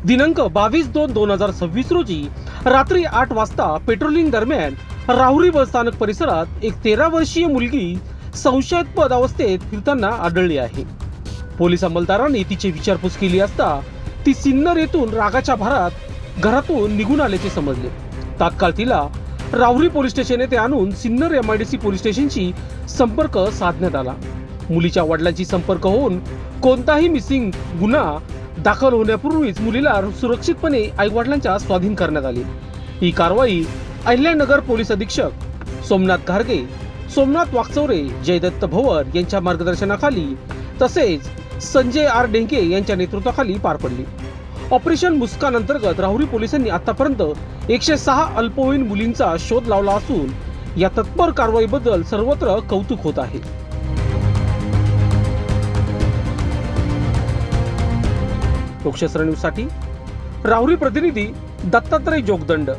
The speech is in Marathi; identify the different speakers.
Speaker 1: दिनांक 22/2/2026 रोजी रात्री 8 वाजता पेट्रोलिंग दरम्यान राहुरी बस स्थानक परिसरात एक 13 वर्षीय मुलगी संशयास्पद अवस्थेत फिरताना आढळली आहे. पोलीस अंमलदारांनी तिची विचारपूस केली असता ती सिन्नर येथून रागाच्या भरात घरातून निघून आल्याचे समजले. तात्काळ तिला राहुरी पोलीस स्टेशन येथे आणून सिन्नर MIDC पोलीस स्टेशनशी संपर्क साधण्यात आला. मुलीच्या वडिलांची संपर्क होऊन कोणताही मिसिंग गुन्हा दाखल होण्यापूर्वीच मुलीला सुरक्षितपणे आईवडिलांच्या स्वाधीन करण्यात आली. ही कारवाई अहिल्यानगर पोलीस अधीक्षक सोमनाथ घारगे, सोमनाथ वाकचौरे, जयदत्त भवर यांच्या मार्गदर्शनाखाली तसेच संजय R डेंके यांच्या नेतृत्वाखाली पार पडली. ऑपरेशन मुस्कान अंतर्गत राहुरी पोलिसांनी आतापर्यंत 106 अल्पवयीन मुलींचा शोध लावला असून या तत्पर कारवाईबद्दल सर्वत्र कौतुक होत आहे. लोकशास्त्र न्यूज साठी राहुरी प्रतिनिधी दत्तात्रय जोगदंड.